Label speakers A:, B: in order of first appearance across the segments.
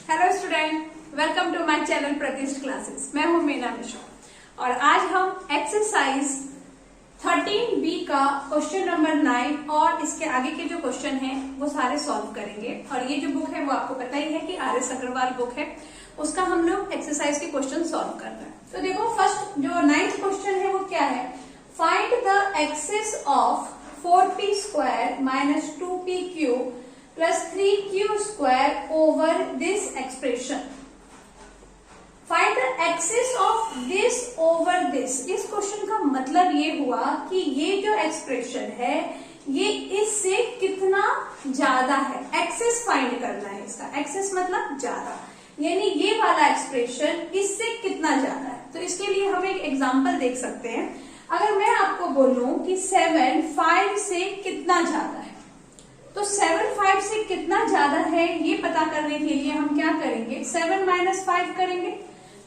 A: Hello student, welcome to my channel Pratishth classes. मैं हूं मीना मिश्रा और आज हम एक्सरसाइज 13B का क्वेश्चन नंबर 9 और इसके आगे के जो क्वेश्चन हैं वो सारे सॉल्व करेंगे। और ये जो बुक है वो आपको पता ही है कि RS अग्रवाल बुक है, उसका हम लोग एक्सरसाइज के क्वेश्चन सॉल्व कर रहे हैं। तो देखो फर्स्ट जो 9th क्वेश्चन है वो क्या है, find the axis of 4p square minus 2pq plus 3q square over this expression. Find the axis of this over this. इस क्वेश्चन का मतलब ये हुआ कि ये जो एक्सप्रेशन है ये इससे कितना ज्यादा है, एक्सिस फाइंड करना है इसका। एक्सिस मतलब ज्यादा, यानी ये वाला एक्सप्रेशन इससे कितना ज्यादा है। तो इसके लिए हम एक एग्जांपल देख सकते हैं। अगर मैं आपको बोलूं कि 7 5 से कितना ज्यादा है, तो 7 5 से कितना ज्यादा है ये पता करने के लिए हम क्या करेंगे, 7 माइनस 5 करेंगे।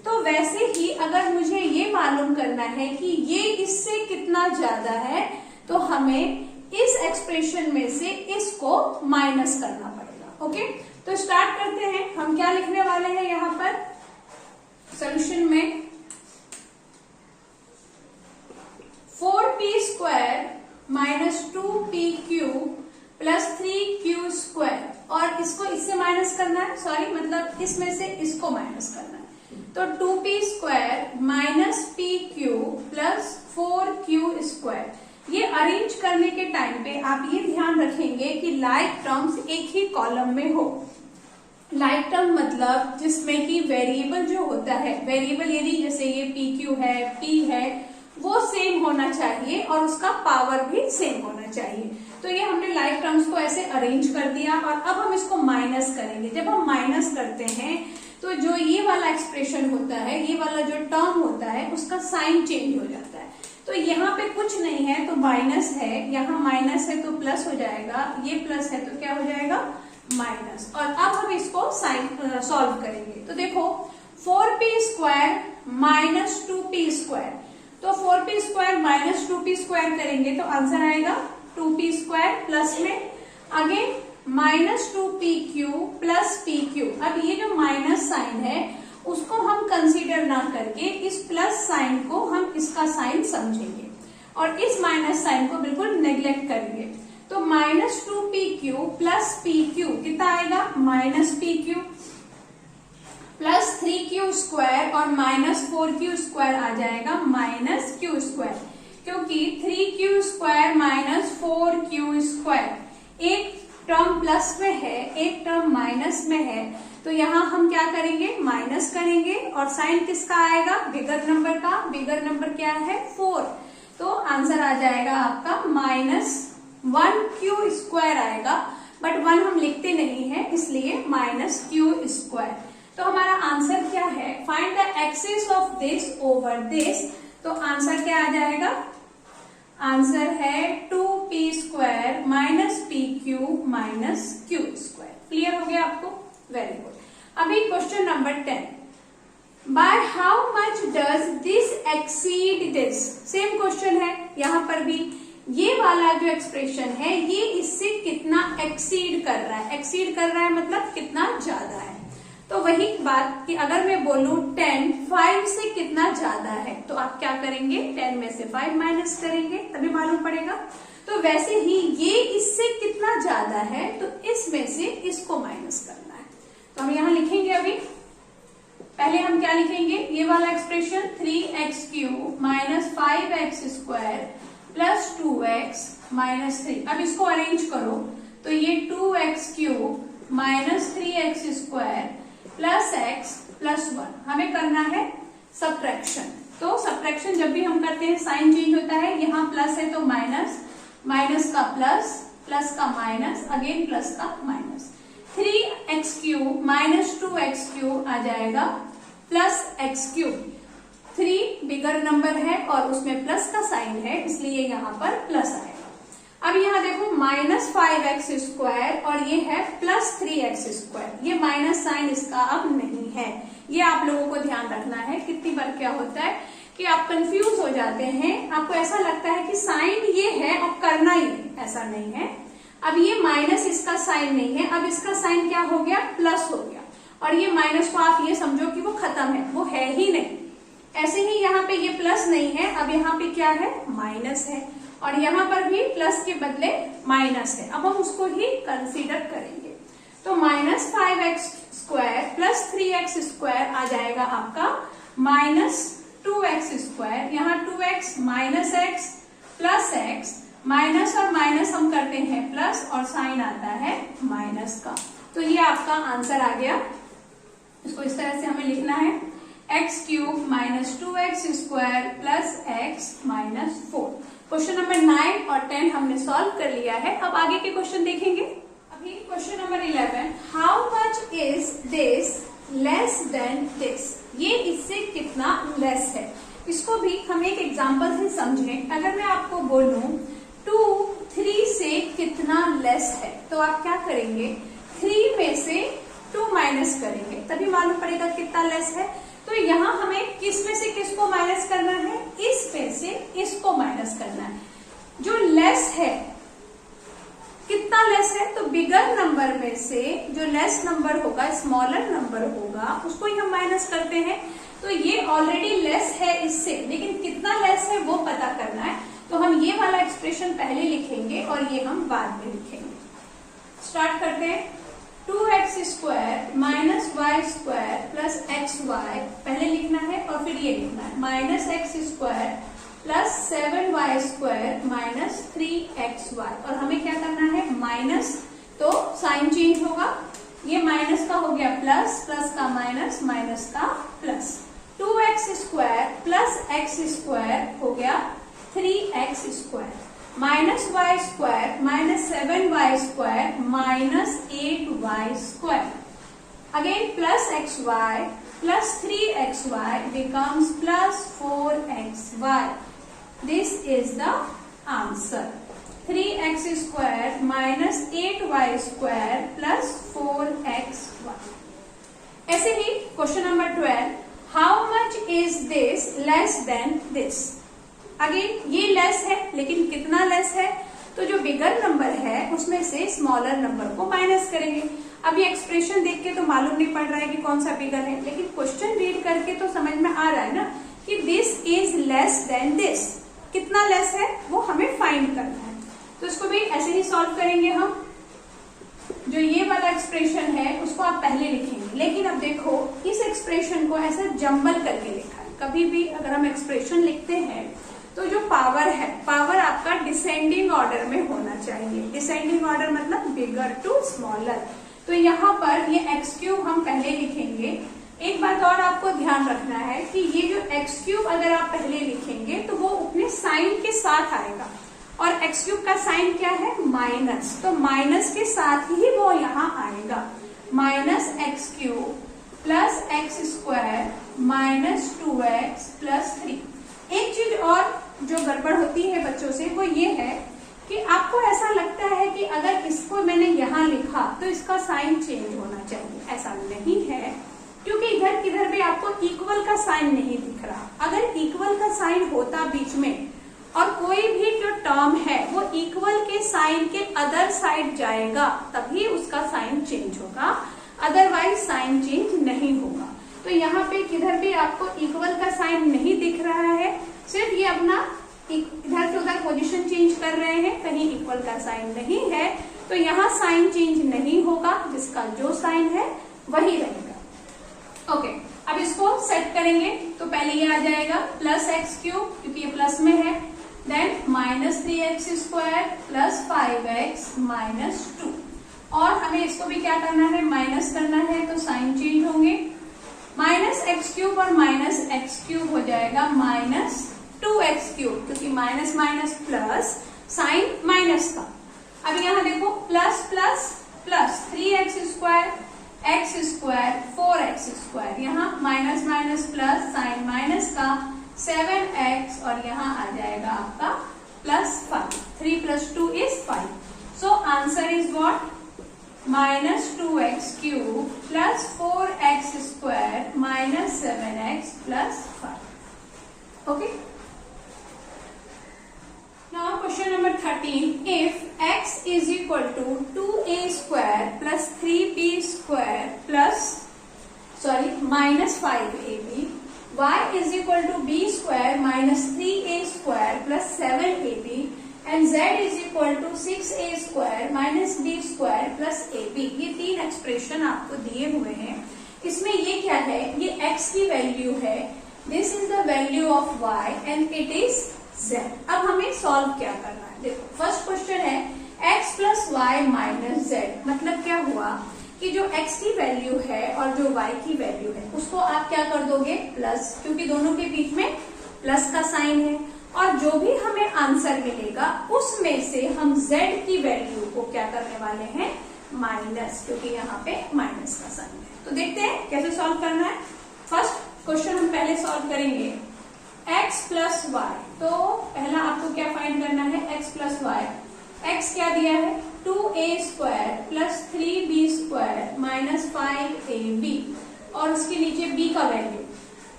A: तो वैसे ही अगर मुझे ये मालूम करना है कि ये इससे कितना ज्यादा है, तो हमें इस एक्सप्रेशन में से इसको माइनस करना पड़ेगा। ओके, तो स्टार्ट करते हैं। हम क्या लिखने वाले हैं यहाँ पर सोल्यूशन में, 4p square minus 2pq plus 3q square, और इसको इससे माइनस करना है, सॉरी मतलब इसमें से इसको माइनस करना है। तो 2p square minus pq plus 4q square. ये अरेंज करने के टाइम पे आप ये ध्यान रखेंगे कि लाइक टर्म्स एक ही कॉलम में हो। लाइक टर्म मतलब जिसमें कि वेरिएबल जो होता है, वेरिएबल यदि जैसे ये pq है, p है, वो सेम होना चाहिए और उसका पावर भी सेम होना चाहिए। तो ये हमने लाइक टर्म्स को ऐसे अरेंज कर दिया और अब हम इसको माइनस करेंगे। जब हम माइनस करते हैं तो जो ये वाला एक्सप्रेशन होता है, ये वाला जो टर्म होता है, उसका साइन चेंज हो जाता है। तो यहाँ पे कुछ नहीं है तो माइनस है, यहाँ माइनस है तो प्लस हो जाएगा, ये प्लस है तो क्या हो जाएगा, माइनस। और अब हम इसको साइन सॉल्व करेंगे। तो देखो 4p square minus 2p square, तो 4p square minus 2p square करेंगे तो आंसर आएगा 2p स्क्वायर प्लस में again minus 2pq plus pq। अब ये जो माइनस साइन है उसको हम कंसीडर ना करके इस प्लस साइन को हम इसका साइन समझेंगे और इस माइनस साइन को बिल्कुल नेग्लेक्ट करेंगे। तो माइनस 2pq प्लस pq कितना आएगा, minus pq plus 3q square और माइनस 4q स्क्वायर आ जाएगा माइनस q स्क्वायर, क्योंकि 3q square minus 4q square, एक टर्म प्लस में है एक टर्म माइनस में है, तो यहाँ हम क्या करेंगे, माइनस करेंगे और साइन किसका आएगा, बिगर नंबर का। बिगर नंबर क्या है, 4। तो आंसर आ जाएगा आपका माइनस 1q स्क्वायर आएगा, बट 1 हम लिखते नहीं है इसलिए माइनस q स्क्वायर। तो हमारा आंसर क्या है, find the axis of this over this. तो आंसर क्या आ जाएगा, आंसर है 2p square minus pq minus q square. Clear हो गया आपको, वेरी गुड। अभी question number 10, by how much does this exceed this. Same question है, यहाँ पर भी ये वाला जो एक्सप्रेशन है ये इससे कितना एक्सीड कर रहा है। एक्सीड कर रहा है मतलब कितना ज्यादा है। तो वही बात कि अगर मैं बोलूं 10 5 से कितना ज्यादा है, तो आप क्या करेंगे, 10 में से 5 माइनस करेंगे तभी मालूम पड़ेगा। तो वैसे ही ये इससे कितना ज्यादा है तो इसमें से इसको माइनस करना है। तो हम यहाँ लिखेंगे, अभी पहले हम क्या लिखेंगे, ये वाला expression 3x³ minus 5x square plus 2x minus 3। अब इसको अरेंज करो तो ये 2x³ minus 3x square plus x plus 1। हमें करना है सब्ट्रैक्शन। तो सब्ट्रैक्शन जब भी हम करते हैं साइन चेंज होता है, यहाँ प्लस है तो माइनस, माइनस का प्लस, प्लस का माइनस, अगेन प्लस का माइनस। 3x³ माइनस 2x³ आ जाएगा प्लस x³। 3 बिगर नंबर है और उसमें प्लस का साइन है इसलिए यहाँ पर प्लस आएगा। अब यहाँ देखो माइनस 5x स्क्वायर और ये है प्लस 3x स्क्वायर, ये माइनस साइन इसका अब नहीं है। ये आप लोगों को ध्यान रखना है। कितनी बार क्या होता है कि आप कंफ्यूज हो जाते हैं, आपको ऐसा लगता है कि साइन ये है और करना ही है, ऐसा नहीं है। अब ये माइनस इसका साइन नहीं है, अब इसका साइन क्या हो गया, प्लस हो गया। और ये माइनस को आप ये समझो कि वो खत्म है, वो है ही नहीं। ऐसे ही यहाँ पे ये प्लस नहीं है, अब यहाँ पे क्या है, माइनस है, और यहाँ पर भी प्लस के बदले माइनस है। अब हम उसको ही कंसीडर करेंगे, तो minus 5x square plus 3x square आ जाएगा आपका माइनस 2x स्क्वायर। यहाँ 2x minus x plus x, minus और माइनस हम करते हैं प्लस, और साइन आता है माइनस का। तो ये आपका आंसर आ गया। इसको इस तरह से हमें लिखना है, x cube minus 2x square plus x minus 4। Question number 9 और 10 हमने सॉल्व कर लिया है। अब आगे के क्वेश्चन देखेंगे। अभी question number 11, how much is this less than this, ये इससे कितना लेस है। इसको भी हम एक एग्जाम्पल से समझें। अगर मैं आपको बोलूं 2 3 से कितना लेस है, तो आप क्या करेंगे, 3 में से 2 माइनस करेंगे, तभी मालूम पड़ेगा कितना लेस है। तो यहाँ हमें किस में से किसको माइनस करना है, इस में से इसको माइनस करना है। जो लेस है, कितना लेस है, तो बिगर नंबर में से जो लेस नंबर होगा, स्मॉलर नंबर होगा, उसको ही हम माइनस करते हैं। तो ये ऑलरेडी लेस है इससे, लेकिन कितना लेस है वो पता करना है। तो हम ये वाला एक्सप्रेशन पहले लिखेंगे और ये हम बाद में लिखेंगे। स्टार्ट करते हैं। 2x square minus Y square plus X Y पहले लिखना है, और फिर ये लिखना है minus X square plus 7y square minus 3xy। और हमें क्या करना है, माइनस, तो साइन चेंज होगा। ये माइनस का हो गया प्लस, प्लस का माइनस, माइनस का plus. 2x square plus X square हो गया 3x square minus Y square minus 7y square minus 8y square. Again plus xy plus 3xy becomes plus 4xy. This is the answer. 3x square minus 8y square plus 4xy. ऐसे ही question number 12, how much is this less than this? Again ये less है, लेकिन कितना less है, तो जो bigger number है उसमें से स्मॉलर नंबर को माइनस करेंगे। अब ये एक्सप्रेशन देख के तो मालूम नहीं पड़ रहा है कि कौन सा बिगर है, लेकिन क्वेश्चन रीड करके तो समझ में आ रहा है ना कि this is less than this. कितना लेस है वो हमें फाइंड करना है, तो इसको भी ऐसे ही सॉल्व करेंगे हम। जो ये वाला एक्सप्रेशन है उसको आप पहले लिखेंगे, लेकिन अब देखो इस एक्सप्रेशन को ऐसा जंबल करके लिखा है। कभी भी अगर हम एक्सप्रेशन लिखते हैं तो जो पावर है, पावर आपका डिसेंडिंग ऑर्डर में होना चाहिए। डिसेंडिंग ऑर्डर मतलब बिगर टू स्मॉलर। तो यहाँ पर ये एक्स क्यूब हम पहले लिखेंगे। एक बात और आपको ध्यान रखना है कि ये जो एक्स क्यूब अगर आप पहले लिखेंगे तो वो अपने साइन के साथ आएगा, और एक्स क्यूब का साइन क्या है, माइनस, तो माइनस के साथ ही वो यहाँ आएगा। Minus x cube plus X square minus 2x plus 3। एक चीज और जो गड़बड़ होती है बच्चों से वो ये है कि आपको ऐसा लगता है कि अगर इसको मैंने यहाँ लिखा तो इसका साइन चेंज होना चाहिए। ऐसा नहीं है, क्योंकि इधर किधर भी आपको इक्वल का साइन नहीं दिख रहा। अगर इक्वल का साइन होता बीच में और कोई भी जो टर्म है वो इक्वल के साइन के अदर साइड जाएगा तभी उसका साइन चेंज होगा, अदरवाइज साइन चेंज नहीं होगा। तो यहाँ पे किधर भी आपको इक्वल का साइन नहीं दिख रहा है, सिर्फ ये अपना इधर से उधर पोजीशन चेंज कर रहे हैं, कहीं इक्वल का साइन नहीं है, तो यहाँ साइन चेंज नहीं होगा, जिसका जो साइन है वही रहेगा। ओके, अब इसको सेट करेंगे तो पहले ये आ जाएगा प्लस एक्स क्यूब, क्योंकि ये प्लस में है, then minus 3x square plus 5x minus 2। और हमें इसको भी क्या करना है, माइनस करना है, तो साइन चेंज होंगे। माइनस एक्स क्यूब और माइनस एक्स क्यूब हो जाएगा माइनस 2x क्यूब, क्योंकि minus minus plus, sign minus का। अब यहाँ देखो plus plus plus 3x square x square 4x square, यहाँ minus minus plus, sign minus का 7x, और यहाँ आ जाएगा आपका plus 5। 3 + 2 = 5। So answer is what, minus 2x cube plus 4x square minus 7x plus 5। Okay, now question number 13, if x is equal to 2a square plus 3b square plus minus 5ab, y is equal to B square minus 3a square plus 7ab and z is equal to 6a square minus b square plus ab। ये तीन expression आपको दिए हुए हैं। इसमें ये क्या है, ये x की वैल्यू है, this is the value of y and it is z। अब हमें सॉल्व क्या करना है, देखो फर्स्ट क्वेश्चन है x plus Y minus z, मतलब क्या हुआ कि जो x की वैल्यू है और जो y की वैल्यू है उसको आप क्या कर दोगे प्लस, क्योंकि दोनों के बीच में प्लस का साइन है, और जो भी हमें आंसर मिलेगा उसमें से हम z की वैल्यू को क्या करने वाले हैं माइनस, क्योंकि यहाँ पे माइनस का साइन है। तो देखते हैं कैसे सॉल्व करना है। फर्स्ट क्वेश्चन हम पहले सॉल्व करेंगे x प्लस वाई। तो पहला आपको क्या फाइंड करना है, x प्लस वाई। x क्या दिया है 2a square plus 3b square minus 5ab, और उसके नीचे b का वैल्यू।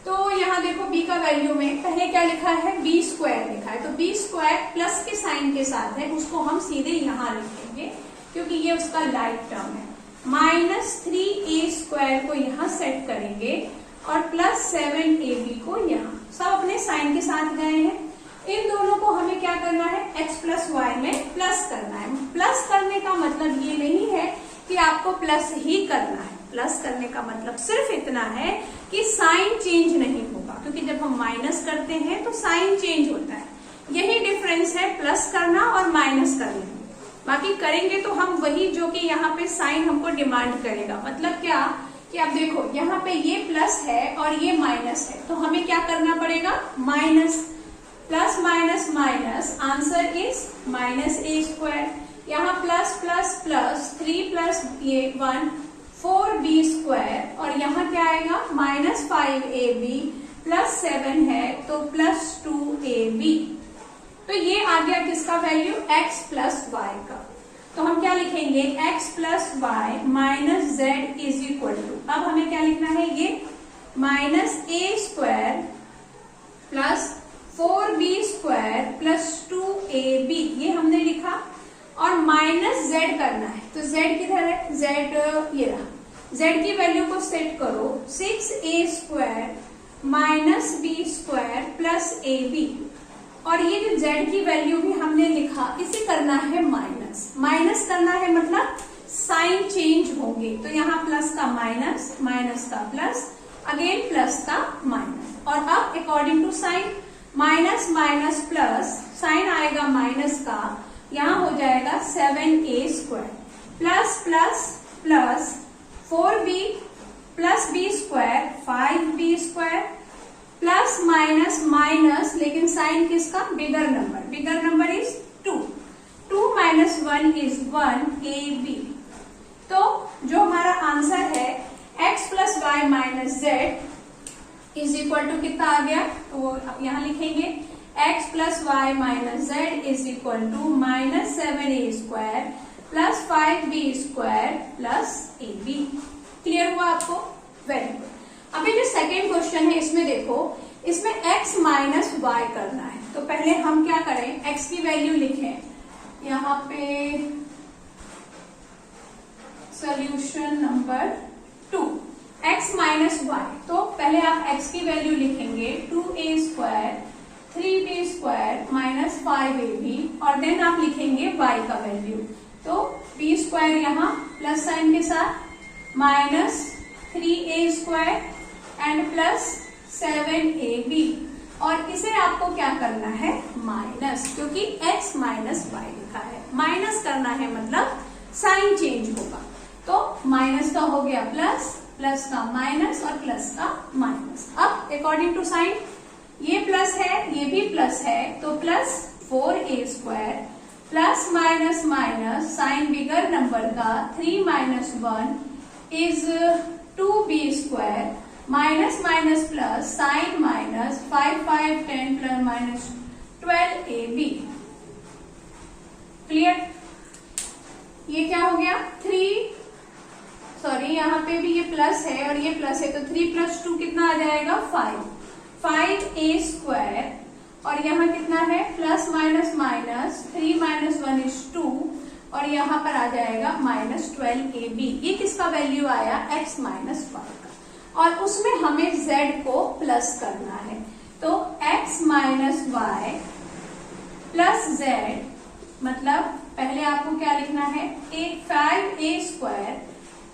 A: तो यहाँ देखो b का वैल्यू में पहले क्या लिखा है b स्क्वायर लिखा है, तो b स्क्वायर प्लस के साइन के साथ है, उसको हम सीधे यहाँ लिखेंगे क्योंकि ये उसका लाइक टर्म है। माइनस 3a स्क्वायर को यहाँ सेट करेंगे और प्लस 7ab को यहाँ, सब अपने साइन के साथ गए हैं। इन दोनों को हमें क्या करना है, x प्लस वाई में प्लस करना है। प्लस करने का मतलब ये नहीं है कि आपको प्लस ही करना है, प्लस करने का मतलब सिर्फ इतना है कि साइन चेंज नहीं होगा, क्योंकि जब हम माइनस करते हैं तो साइन चेंज होता है। यही डिफरेंस है प्लस करना और माइनस करने में। बाकी करेंगे तो हम वही जो कि यहाँ पे साइन हमको डिमांड करेगा। मतलब क्या कि अब देखो यहाँ पे ये प्लस है और ये माइनस है, तो हमें क्या करना पड़ेगा minus, plus minus minus, answer is minus a square. यहाँ प्लस प्लस प्लस 3 प्लस ये 1 4b स्क्वायर, और यहाँ क्या आएगा माइनस 5ab प्लस 7 है तो प्लस 2ab। तो ये आ गया किसका वैल्यू, x प्लस वाई का। तो हम क्या लिखेंगे x plus Y minus z is equal to, अब हमें क्या लिखना है, ये minus a square plus 4b square plus 2ab, ये हमने लिखा, और माइनस z करना है। तो z किधर है, z ये रहा, z की वैल्यू को सेट करो 6a square minus b square plus ab, और ये जो z की वैल्यू भी हमने लिखा, इसे करना है माइनस। माइनस करना है मतलब साइन चेंज होंगे, तो यहाँ प्लस का माइनस, माइनस का प्लस, अगेन प्लस का माइनस, और अब according to sign minus minus plus, sign आएगा माइनस का, यहाँ हो जाएगा 7a square plus plus plus 4b plus b square 5b square plus minus minus, लेकिन साइन किसका, bigger number is 2, 2 minus 1 is 1ab। तो जो हमारा आंसर है x plus Y minus Z is equal to कितना आ गया, तो वो यहाँ लिखेंगे x plus Y minus Z is equal to minus 7a square plus 5b square plus ab। Clear हुआ आपको, वेरी गुड। अभी जो सेकेंड क्वेश्चन है इसमें देखो, इसमें x माइनस वाई करना है। तो पहले हम क्या करें, x की वैल्यू लिखें, यहाँ पे solution number 2 x minus Y. तो पहले आप x की वैल्यू लिखेंगे 2a square 3b square minus 5ab, और देन आप लिखेंगे y का वैल्यू, तो b स्क्वायर यहाँ प्लस साइन के साथ minus 3a square and plus 7ab, और इसे आपको क्या करना है माइनस, क्योंकि x माइनस वाई लिखा है। माइनस करना है मतलब साइन चेंज होगा, तो माइनस का हो गया प्लस, प्लस का माइनस और प्लस का माइनस। अब अकॉर्डिंग टू साइन ये प्लस है ये भी प्लस है, तो plus 4a square plus minus minus, sign bigger number का 3 minus 1 is 2b square minus minus plus, sign minus 5 5 10 plus minus 12ab। Clear, ये क्या हो गया 3, सॉरी यहाँ पे भी ये प्लस है और ये प्लस है, तो 3 प्लस 2 कितना आ जाएगा 5a स्क्वायर, और यहाँ कितना है plus minus minus 3 minus 1 is 2, और यहाँ पर आ जाएगा माइनस 12ab। ये किसका वैल्यू आया x माइनस वाई का। और उसमें हमें z को प्लस करना है। तो x minus Y plus z मतलब पहले आपको क्या लिखना है, 5a square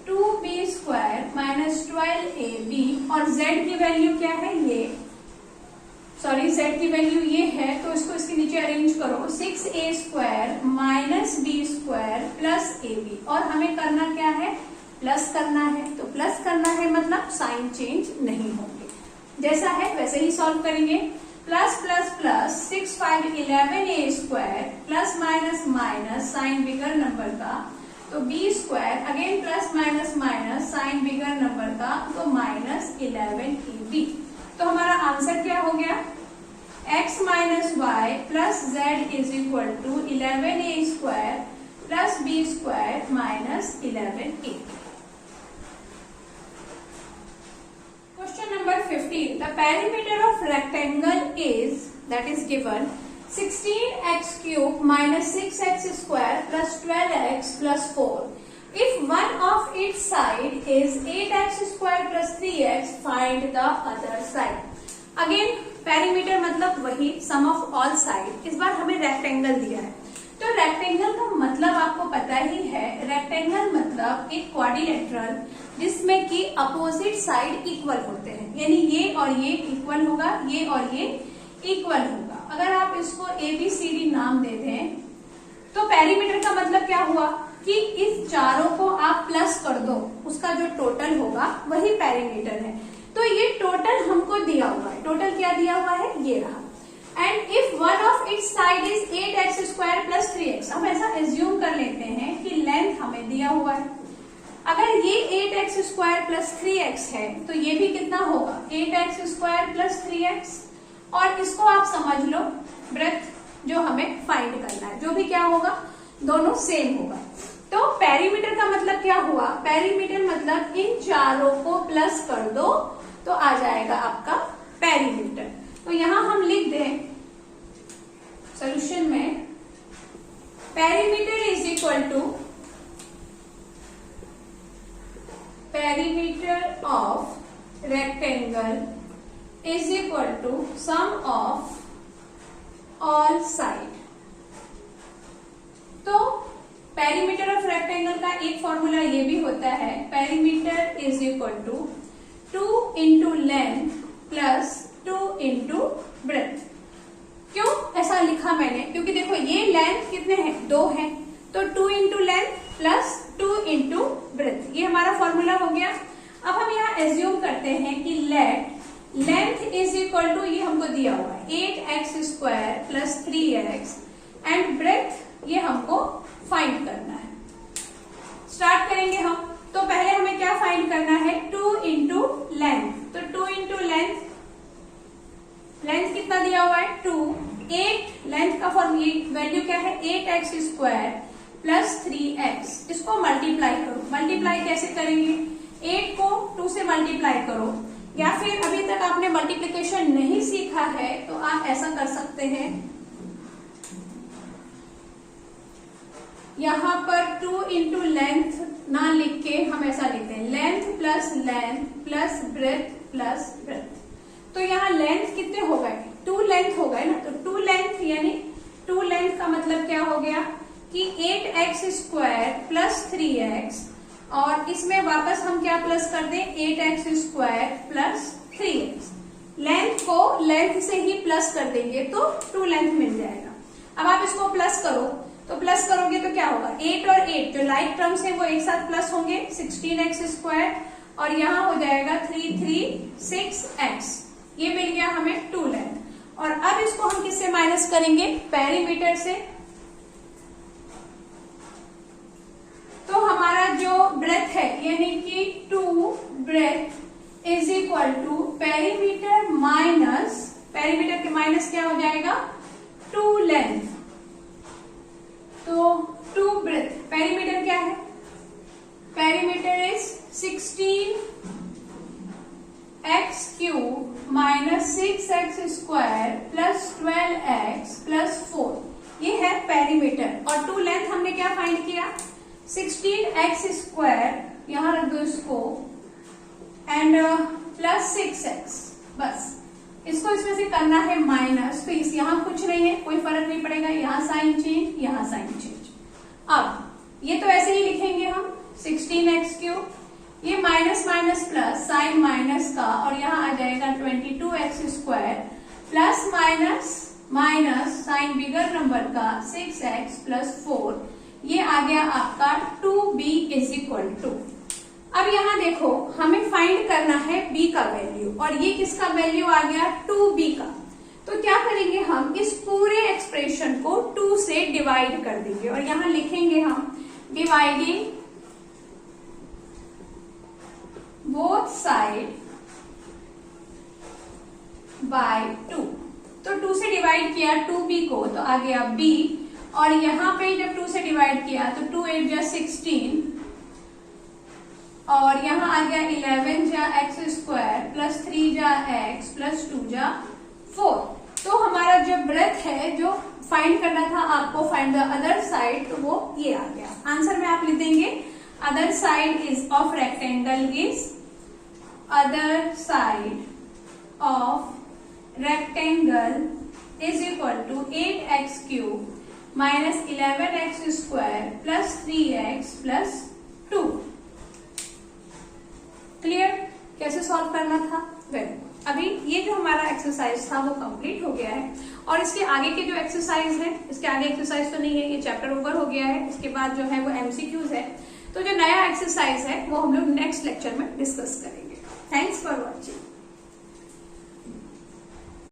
A: 2b square minus 12ab, और z की वैल्यू क्या है, ये सॉरी z की वैल्यू ये है, तो इसको इसके नीचे अरेंज करो, 6a square minus b square plus ab, और हमें करना क्या है, प्लस करना है। तो प्लस करना है मतलब साइन चेंज नहीं होंगे, जैसा है वैसे ही सॉल्व करेंगे। Plus plus plus 6 5 11a square plus minus minus sign bigger number का, तो b square again plus minus minus sign bigger number का, तो माइनस 11ab। तो हमारा आंसर क्या हो गया, x minus Y plus Z is equal to 11a square plus b square minus 11a। Question number 15. The perimeter of rectangle is, that is given, 16x cube minus 6x square plus 12x plus 4. If one of its side is 8x square plus 3x, find the other side. Again, perimeter मतलब वही sum of all side. इस बार हमें rectangle दिया है, तो rectangle का मतलब आपको पता ही है, रेक्टेंगल मतलब एक क्वाड्रिलेटरल जिसमें कि अपोजिट साइड इक्वल होते हैं, यानी ये और ये इक्वल होगा, ये और ये इक्वल होगा। अगर आप इसको ABCD नाम दे दें तो पेरीमीटर का मतलब क्या हुआ कि इस चारों को आप प्लस कर दो, उसका जो टोटल होगा वही पेरीमीटर है। तो ये टोटल हमको दिया हुआ है, टोटल क्या दिया हुआ है, ये रहा। And if one of its side is 8x square plus 3x, हम ऐसा एज्यूम कर लेते हैं कि लेंथ हमें दिया हुआ है, अगर ये 8x स्क्वायर प्लस 3x है तो ये भी कितना होगा, 8x स्क्वायर प्लस 3x, और इसको आप समझ लो ब्रेथ जो हमें फाइंड करना है, जो भी क्या होगा, दोनों सेम होगा। तो पेरीमीटर का मतलब क्या हुआ, पेरीमीटर मतलब इन चारों को प्लस कर दो तो आ जाएगा आपका पेरीमीटर। तो यहां हम लिख दें सॉल्यूशन में, perimeter is equal to perimeter of rectangle is equal to sum of all side. तो पेरीमीटर ऑफ रेक्टेंगल का एक फॉर्मूला ये भी होता है, perimeter is equal to 2 into length plus 2 into breadth. क्यों ऐसा लिखा मैंने, क्योंकि देखो ये लेंथ कितने हैं, 2 हैं, तो 2 into length plus 2 into breath, ये हमारा फॉर्मूला हो गया। अब हम यहाँ एज्यूम करते हैं कि लेंथ इज इक्वल टू, ये हमको दिया हुआ है 8x square plus 3x, and breadth ये हमको फाइंड करना है। स्टार्ट करेंगे हम, तो पहले हमें क्या फाइंड करना है, 2 इंटू लेंथ, तो 2 इंटू लेंथ कितना दिया हुआ है, 2, 8 लेंथ का फॉर्मूला वैल्यू क्या है, 8x स्क्वायर प्लस 3x, इसको मल्टीप्लाई करो। मल्टीप्लाई कैसे करेंगे, 8 को 2 से मल्टीप्लाई करो, या फिर अभी तक आपने मल्टीप्लिकेशन नहीं सीखा है तो आप ऐसा कर सकते हैं, यहाँ पर 2 इंटू लेंथ ना लिख के हम ऐसा लिखते हैं, length plus breadth plus breadth. तो यहाँ लेंथ कितने हो गए, 2 लेंथ हो गए ना, तो 2 लेंथ यानी 2 लेंथ का मतलब क्या हो गया कि 8x स्क्वायर प्लस 3x, और इसमें वापस हम क्या प्लस कर दें, 8x square plus 3x। Length को लेंथ से ही प्लस कर देंगे तो 2 लेंथ मिल जाएगा। अब आप इसको प्लस करो, तो प्लस करोगे तो क्या होगा, 8 और 8 जो लाइक टर्म्स है वो एक साथ प्लस होंगे, 16x स्क्वायर, और यहाँ हो जाएगा 6x, ये मिल गया हमें 2 लेंथ। और अब इसको हम किससे माइनस करेंगे, पेरीमीटर से। तो हमारा जो ब्रेथ है यानी कि 2 breadth is equal to perimeter minus, perimeter के माइनस क्या हो जाएगा, 2 लेंथ। तो 2 ब्रेथ, पेरीमीटर क्या है, perimeter is 16x cube minus 6x square plus 12x plus 4, ये है पेरीमीटर। और 2 लेंथ हमने क्या फाइंड किया, 16x स्क्वायर, यहां रख दो इसको, एंड प्लस 6x। बस इसको इसमें से करना है माइनस, तो इस यहाँ कुछ नहीं है, कोई फर्क नहीं पड़ेगा, यहाँ साइन चेंज, यहाँ साइन चेंज। अब ये तो ऐसे ही लिखेंगे हम 16x³, ये minus minus plus, sign minus का, और यहाँ आ जाएगा 22x² plus minus minus sign bigger number का 6x + 4, ये आ गया आपका 2b = 2। अब यहाँ देखो हमें फाइंड करना है b का वैल्यू, और ये किसका वैल्यू आ गया 2b का। तो क्या करेंगे हम, इस पूरे एक्सप्रेशन को 2 से डिवाइड कर देंगे, और यहाँ लिखेंगे हम डिवाइडिंग बोथ साइड बाय 2। तो 2 से डिवाइड किया 2b को, तो आ गया b, और यहाँ पे जब 2 से डिवाइड किया तो 2 8 जा 16, और यहाँ आ गया 11 जा x² प्लस 3 जा x प्लस 2 जा 4। तो हमारा जो ब्रेथ है, जो फाइंड करना था आपको, फाइंड द अदर साइड, तो वो ये आ गया। आंसर में आप लिख देंगे other side is of rectangle is, other side of rectangle is equal to 8x³ minus 11x² plus 3x plus 2। Clear? कैसे सॉल्व करना था? वेल अभी ये जो हमारा एक्सरसाइज था वो कंप्लीट हो गया है, और इसके आगे के जो एक्सरसाइज है, इसके आगे एक्सरसाइज तो नहीं है, ये चैप्टर ओवर हो गया है। इसके बाद जो है वो MCQs है, तो जो नया एक्सरसाइज है वो हम लोग नेक्स्ट लेक्चर में डिस्कस करेंगे। Thanks for watching.